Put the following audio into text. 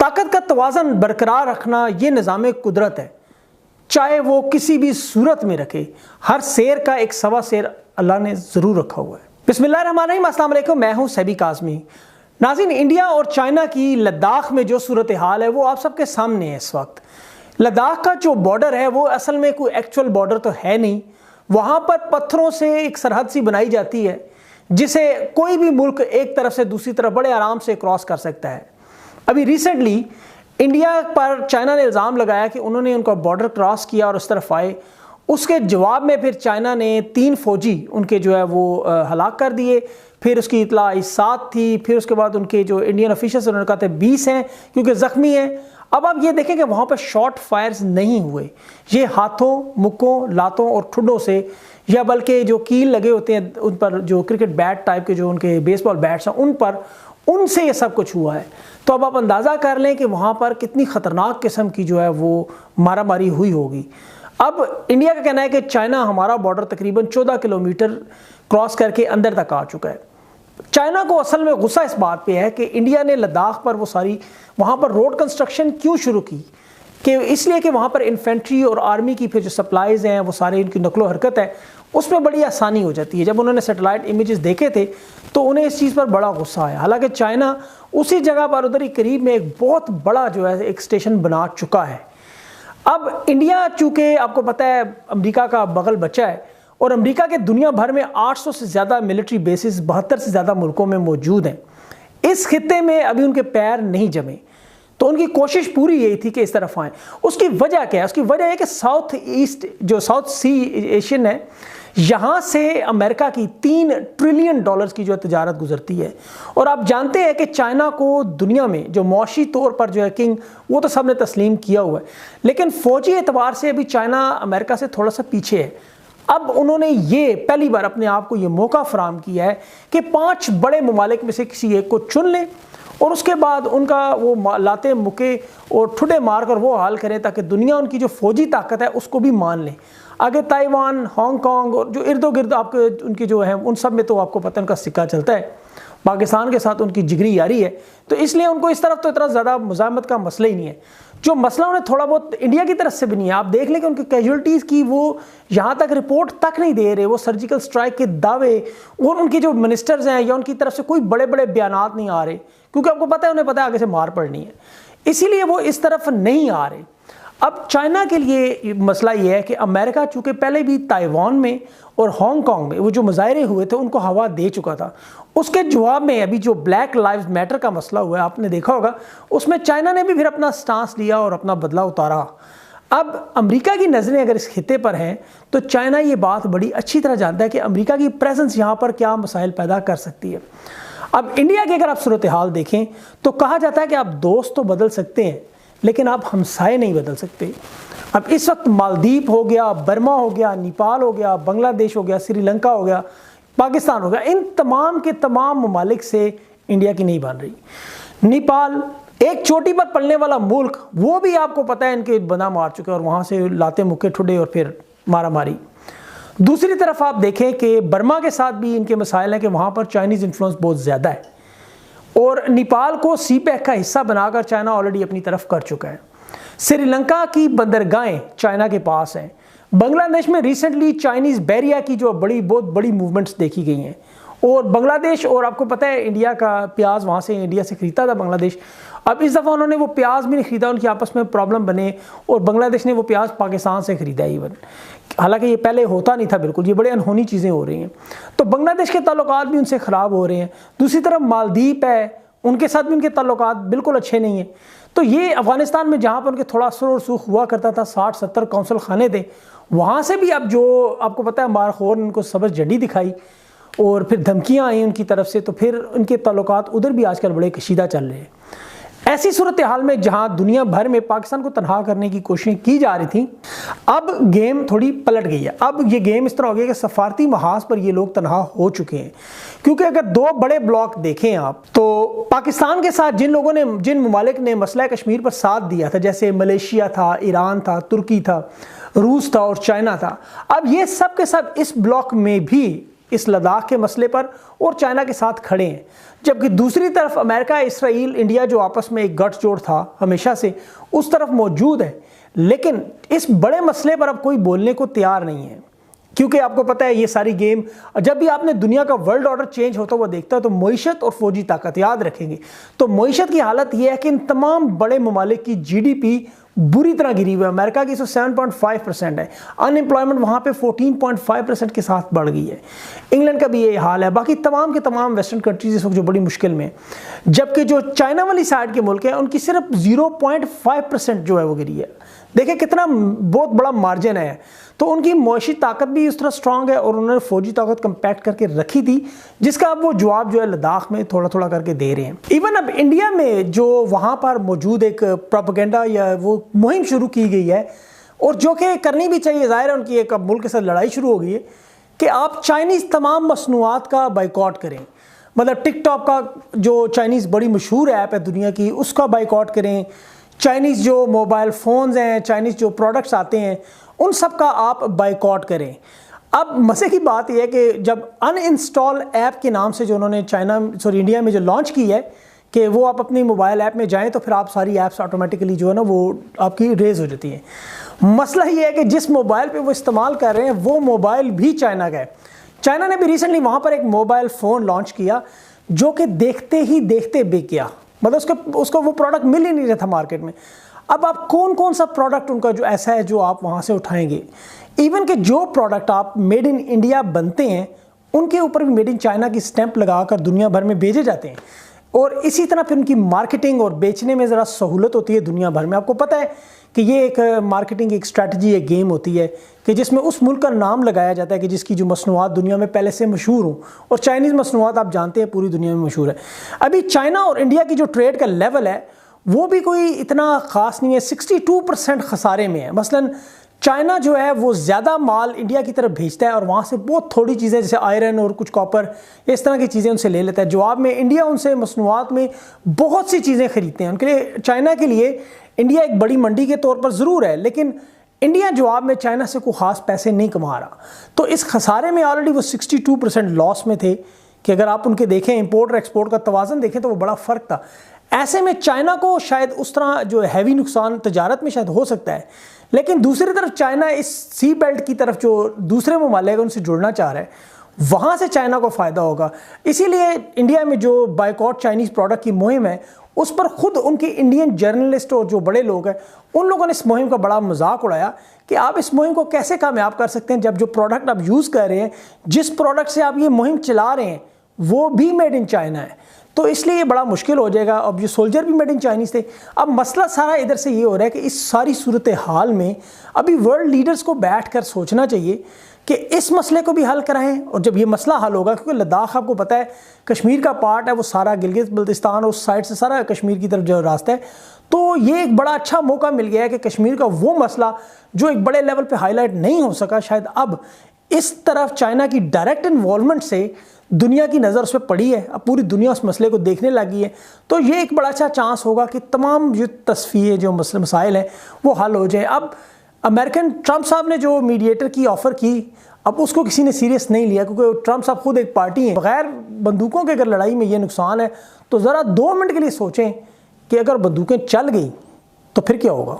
طاقت کا توازن برقرار رکھنا یہ نظام قدرت ہے، چاہے وہ کسی بھی صورت میں رکھے، ہر سیر کا ایک سوا سیر اللہ نے ضرور رکھا ہوا ہے۔ بسم اللہ الرحمن الرحیم، السلام علیکم، میں ہوں سیبی کاظمی۔ ناظرین، انڈیا اور چائنا کی لداخ میں جو صورتحال ہے وہ آپ سب کے سامنے ہے۔ اس وقت لداخ کا جو بارڈر ہے وہ اصل میں کوئی ایکچول بارڈر تو ہے نہیں، وہاں پر پتھروں سے ایک سرحد سی بنائی جاتی ہے جسے کوئی بھی ملک ایک طرف سے دوسری طرف بڑے آرام سے کراس کر سکتا ہے۔ ابھی ریسنٹلی انڈیا پر چائنا نے الزام لگایا کہ انہوں نے ان کا بارڈر کراس کیا اور اس طرف آئے، اس کے جواب میں پھر چائنا نے 3 فوجی ان کے جو ہے وہ ہلاک کر دیے، پھر اس کی اطلاع 7 تھی، پھر اس کے بعد ان کے جو انڈین آفیشلز انہوں نے کہا تھے 20 ہیں کیونکہ زخمی ہیں۔ اب آپ یہ دیکھیں کہ وہاں پر شارٹ فائرز نہیں ہوئے، یہ ہاتھوں، مکوں، لاتوں اور ٹھڈوں سے، یا بلکہ جو کیل لگے ہوتے ہیں ان پر، جو کرکٹ بیٹ ٹائپ کے جو ان کے بیس بال بیٹس ہیں ان سے یہ سب کچھ ہوا ہے۔ تو اب آپ اندازہ کر لیں کہ وہاں پر کتنی خطرناک قسم کی جو ہے وہ مارا ماری ہوئی ہوگی۔ اب انڈیا کا کہنا ہے کہ چائنا ہمارا بارڈر تقریباً 14 کلومیٹر کراس کر کے اندر تک آ چکا ہے۔ چائنا کو اصل میں غصہ اس بات پہ ہے کہ انڈیا نے لداخ پر وہ ساری وہاں پر روڈ کنسٹرکشن کیوں شروع کی، کہ اس لیے کہ وہاں پر انفینٹری اور آرمی کی پھر جو سپلائز ہیں وہ سارے ان کی نقل و حرکت ہے اس میں بڑی آسانی ہو جاتی ہے۔ جب انہوں نے سیٹلائٹ امیجز دیکھے تھے تو انہیں اس چیز پر بڑا غصہ آیا، حالانکہ چائنا اسی جگہ پر ادھر ہی قریب میں ایک بہت بڑا جو ہے ایک اسٹیشن بنا چکا ہے۔ اب انڈیا چونکہ آپ کو پتہ ہے امریکہ کا بغل بچہ ہے، اور امریکہ کے دنیا بھر میں 800 سے زیادہ ملٹری بیسز 72 سے زیادہ ملکوں میں موجود ہیں۔ اس خطے میں ابھی ان کے پیر نہیں جمے، تو ان کی کوشش پوری یہی تھی کہ اس طرف آئیں۔ اس کی وجہ کیا ہے؟ اس کی وجہ ہے کہ ساؤتھ سی ایشین ہے، یہاں سے امریکہ کی $3 ٹریلین کی جو تجارت گزرتی ہے، اور آپ جانتے ہیں کہ چائنا کو دنیا میں جو معاشی طور پر جو ہے کنگ، وہ تو سب نے تسلیم کیا ہوا ہے، لیکن فوجی اعتبار سے ابھی چائنا امریکہ سے تھوڑا سا پیچھے ہے۔ اب انہوں نے یہ پہلی بار اپنے آپ کو یہ موقع فراہم کیا ہے کہ 5 بڑے ممالک میں سے کسی ایک کو چن لیں اور اس کے بعد ان کا وہ لاتے مکے اور ٹھڈے مار کر وہ حال کریں تاکہ دنیا ان کی جو فوجی طاقت ہے اس کو بھی مان لیں۔ آگے تائیوان، ہانگ کانگ اور جو ارد و گرد آپ کے ان کے جو ہیں ان سب میں تو آپ کو پتہ ان کا سکہ چلتا ہے، پاکستان کے ساتھ ان کی جگری یاری ہے، تو اس لیے ان کو اس طرف تو اتنا زیادہ مزاحمت کا مسئلہ ہی نہیں ہے۔ جو مسئلہ انہیں تھوڑا بہت انڈیا کی طرف سے بھی نہیں ہے، آپ دیکھ لیں کہ ان کی کیجولٹیز کی وہ یہاں تک رپورٹ تک نہیں دے رہے، وہ سرجیکل سٹرائک کے دعوے اور ان کی جو منسٹرز ہیں یا ان کی طرف سے کوئی بڑے بڑے بیانات نہیں آ رہے، کیونکہ آپ کو پتہ ہے انہیں پتہ ہے آگے سے مار پڑنی ہے، اسی لیے وہ اس طرف نہیں آ رہے۔ اب چائنا کے لیے مسئلہ یہ ہے کہ امریکہ چونکہ پہلے بھی تائیوان میں اور ہانگ کانگ میں وہ جو مظاہرے ہوئے تھے ان کو ہوا دے چکا تھا، اس کے جواب میں ابھی جو بلیک لائیوز میٹر کا مسئلہ ہوا ہے آپ نے دیکھا ہوگا، اس میں چائنا نے بھی پھر اپنا سٹانس لیا اور اپنا بدلہ اتارا۔ اب امریکہ کی نظریں اگر اس خطے پر ہیں تو چائنا یہ بات بڑی اچھی طرح جانتا ہے کہ امریکہ کی پریزنس یہاں پر کیا مسائل پیدا کر سکتی ہے۔ اب انڈیا کی اگر آپ صورتحال دیکھیں تو کہا جاتا ہے کہ آپ دوست تو بدل سکتے ہیں لیکن آپ ہمسائے نہیں بدل سکتے۔ اب اس وقت مالدیپ ہو گیا، برما ہو گیا، نیپال ہو گیا، بنگلہ دیش ہو گیا، سری لنکا ہو گیا، پاکستان ہو گیا، ان تمام کے تمام ممالک سے انڈیا کی نہیں بن رہی۔ نیپال ایک چوٹی پر پلنے والا ملک، وہ بھی آپ کو پتہ ہے ان کے بنا مار چکے اور وہاں سے لاتے مکے ٹھڈے اور پھر مارا ماری۔ دوسری طرف آپ دیکھیں کہ برما کے ساتھ بھی ان کے مسائل ہیں کہ وہاں پر چائنیز انفلوئنس بہت زیادہ ہے، اور نیپال کو سی پیک کا حصہ بنا کر چائنا آلریڈی اپنی طرف کر چکا ہے۔ سری لنکا کی بندرگاہیں چائنا کے پاس ہیں۔ بنگلہ دیش میں ریسنٹلی چائنیز بیریا کی جو بہت بڑی موومنٹس دیکھی گئی ہیں، اور بنگلہ دیش، اور آپ کو پتہ ہے انڈیا کا پیاز وہاں سے انڈیا سے خریدتا تھا بنگلہ دیش، اب اس دفعہ انہوں نے وہ پیاز بھی نہیں خریدا، ان کی آپس میں پرابلم بنے اور بنگلہ دیش نے وہ پیاز پاکستان سے خریدا ایون، حالانکہ یہ پہلے ہوتا نہیں تھا بالکل، یہ بڑے انہونی چیزیں ہو رہی ہیں، تو بنگلہ دیش کے تعلقات بھی ان سے خراب ہو رہے ہیں۔ دوسری طرف مالدیپ ہے، ان کے ساتھ بھی ان کے تعلقات بالکل اچھے نہیں ہیں۔ تو یہ افغانستان میں جہاں پر ان کے تھوڑا سر اور سوخ ہوا کرتا تھا، 60-70 قونصل خانے تھے، وہاں سے بھی اب جو آپ کو پتہ ہے مارخور نے ان کو سبز جھنڈی دکھائی اور پھر دھمکیاں آئیں ان کی طرف سے، تو پھر ان کے تعلقات ادھر بھی آج کل بڑے کشیدہ چل رہے ہیں۔ ایسی صورتحال میں جہاں دنیا بھر میں پاکستان کو تنہا کرنے کی کوششیں کی جا رہی تھیں، اب گیم تھوڑی پلٹ گئی ہے۔ اب یہ گیم اس طرح ہو گیا کہ سفارتی محاذ پر یہ لوگ تنہا ہو چکے ہیں، کیونکہ اگر 2 بڑے بلاک دیکھیں آپ تو پاکستان کے ساتھ جن ممالک نے مسئلہ کشمیر پر ساتھ دیا تھا، جیسے ملیشیا تھا، ایران تھا، ترکی تھا، روس تھا اور چائنا تھا، اب یہ سب کے سب اس بلاک میں بھی اس لداخ کے مسئلے پر اور چائنا کے ساتھ کھڑے ہیں، جبکہ دوسری طرف امریکہ، اسرائیل، انڈیا جو آپس میں ایک گٹھ جوڑ تھا ہمیشہ سے، اس طرف موجود ہے، لیکن اس بڑے مسئلے پر اب کوئی بولنے کو تیار نہیں ہے، کیونکہ آپ کو پتہ ہے یہ ساری گیم، جب بھی آپ نے دنیا کا ورلڈ آرڈر چینج ہوتا ہوا دیکھتا ہے تو معیشت اور فوجی طاقت یاد رکھیں گے، تو معیشت کی حالت یہ ہے کہ ان تمام بڑے ممالک کی جی ڈی پی بری طرح گری ہوئی ہے۔ امریکہ کی 7.5% ہے، ان امپلائمنٹ وہاں پہ 14.5% کے ساتھ بڑھ گئی ہے، انگلینڈ کا بھی یہ حال ہے، باقی تمام کے تمام ویسٹرن کنٹریز اس وقت جو بڑی مشکل میں ہیں، جبکہ جو چائنا والی سائڈ کے ملک ہیں ان کی صرف 0.5% جو ہے وہ گری ہے۔ دیکھیں کتنا بہت بڑا مارجن ہے، تو ان کی معاشی طاقت بھی اس طرح سٹرونگ ہے اور انہوں نے فوجی طاقت کمپیکٹ کر کے رکھی تھی، جس کا اب وہ جواب جو ہے لداخ میں تھوڑا تھوڑا کر کے دے رہے ہیں۔ ایون اب انڈیا میں جو وہاں پر موجود ایک پروپیگنڈا یا وہ مہم شروع کی گئی ہے، اور جو کہ کرنی بھی چاہیے، ظاہر ہے ان کی ایک اب ملک کے ساتھ لڑائی شروع ہو گئی ہے کہ آپ چائنیز تمام مصنوعات کا بائیکاٹ کریں، مطلب ٹک ٹاک کا جو چائنیز بڑی مشہور ایپ ہے دنیا کی، اس کا بائیکاٹ کریں، چائنیز جو موبائل فونز ہیں، چائنیز جو پروڈکٹس آتے ہیں، ان سب کا آپ بائیکاٹ کریں۔ اب مزے کی بات یہ ہے کہ جب ان انسٹال ایپ کے نام سے جو انہوں نے انڈیا میں جو لانچ کی ہے کہ وہ آپ اپنی موبائل ایپ میں جائیں تو پھر آپ ساری ایپس آٹومیٹکلی جو ہے نا وہ آپ کی ریز ہو جاتی ہیں۔ مسئلہ یہ ہے کہ جس موبائل پہ وہ استعمال کر رہے ہیں وہ موبائل بھی چائنا کا ہے۔ چائنا نے بھی ریسنٹلی وہاں پر ایک موبائل فون لانچ کیا جو کہ دیکھتے ہی دیکھتے بک گیا، مطلب اس کو وہ پروڈکٹ مل ہی نہیں رہا تھا مارکیٹ میں۔ اب آپ کون سا پروڈکٹ ان کا جو ایسا ہے جو آپ وہاں سے اٹھائیں گے؟ ایون کہ جو پروڈکٹ آپ میڈ ان انڈیا بنتے ہیں ان کے اوپر بھی میڈ ان چائنا کی سٹیمپ لگا کر دنیا بھر میں بھیجے جاتے ہیں، اور اسی طرح پھر ان کی مارکیٹنگ اور بیچنے میں ذرا سہولت ہوتی ہے دنیا بھر میں۔ آپ کو پتہ ہے کہ یہ ایک مارکیٹنگ ایک اسٹریٹجی ایک گیم ہوتی ہے کہ جس میں اس ملک کا نام لگایا جاتا ہے کہ جس کی جو مصنوعات دنیا میں پہلے سے مشہور ہوں، اور چائنیز مصنوعات آپ جانتے ہیں پوری دنیا میں مشہور ہے۔ ابھی چائنا اور انڈیا کی جو ٹریڈ کا لیول ہے وہ بھی کوئی اتنا خاص نہیں ہے، 62% خسارے میں ہے۔ مثلاً چائنا جو ہے وہ زیادہ مال انڈیا کی طرف بھیجتا ہے اور وہاں سے بہت تھوڑی چیزیں جیسے آئرن اور کچھ کاپر اس طرح کی چیزیں ان سے لے لیتا ہے، جواب میں انڈیا ان سے مصنوعات میں بہت سی چیزیں خریدتے ہیں۔ ان کے لیے چائنا کے لیے انڈیا ایک بڑی منڈی کے طور پر ضرور ہے، لیکن انڈیا جواب میں چائنا سے کوئی خاص پیسے نہیں کما رہا، تو اس خسارے میں آلریڈی وہ 62% لاس میں تھے کہ اگر آپ ان کے دیکھیں امپورٹ اور ایکسپورٹ کا توازن دیکھیں تو وہ بڑا فرق تھا۔ ایسے میں چائنا کو شاید اس طرح جو ہیوی نقصان تجارت میں شاید ہو سکتا ہے، لیکن دوسری طرف چائنا اس سی بیلٹ کی طرف جو دوسرے ممالک ان سے جڑنا چاہ رہا ہے، وہاں سے چائنا کو فائدہ ہوگا۔ اسی لیے انڈیا میں جو بائیکاٹ چائنیز پروڈکٹ کی مہم ہے اس پر خود ان کے انڈین جرنلسٹ اور جو بڑے لوگ ہیں ان لوگوں نے اس مہم کا بڑا مذاق اڑایا کہ آپ اس مہم کو کیسے کامیاب کر سکتے ہیں جب جو پروڈکٹ آپ یوز کر رہے ہیں، جس پروڈکٹ سے آپ یہ مہم چلا رہے ہیں وہ بھی میڈ ان چائنا ہے، تو اس لیے یہ بڑا مشکل ہو جائے گا۔ اب یہ سولجر بھی میڈ ان چائنیز تھے۔ اب مسئلہ سارا ادھر سے یہ ہو رہا ہے کہ اس ساری صورتحال میں ابھی ورلڈ لیڈرز کو بیٹھ کر سوچنا چاہیے کہ اس مسئلے کو بھی حل کرائیں، اور جب یہ مسئلہ حل ہوگا، کیونکہ لداخ آپ کو پتہ ہے کشمیر کا پارٹ ہے، وہ سارا گلگت بلتستان اور اس سائڈ سے سارا کشمیر کی طرف جو راستہ ہے، تو یہ ایک بڑا اچھا موقع مل گیا ہے کہ کشمیر کا وہ مسئلہ جو ایک بڑے لیول پہ ہائی لائٹ نہیں ہو سکا، شاید اب اس طرف چائنا کی ڈائریکٹ انوالومنٹ سے دنیا کی نظر اس پہ پڑی ہے، اب پوری دنیا اس مسئلے کو دیکھنے لگی ہے، تو یہ ایک بڑا اچھا چانس ہوگا کہ تمام جو تصفیے جو مسائل ہیں وہ حل ہو جائیں۔ اب امریکن ٹرمپ صاحب نے جو میڈیٹر کی آفر کی، اب اس کو کسی نے سیریس نہیں لیا، کیونکہ ٹرمپ صاحب خود ایک پارٹی ہیں، بغیر بندوقوں کے اگر لڑائی میں یہ نقصان ہے تو ذرا 2 منٹ کے لیے سوچیں کہ اگر بندوقیں چل گئی تو پھر کیا ہوگا۔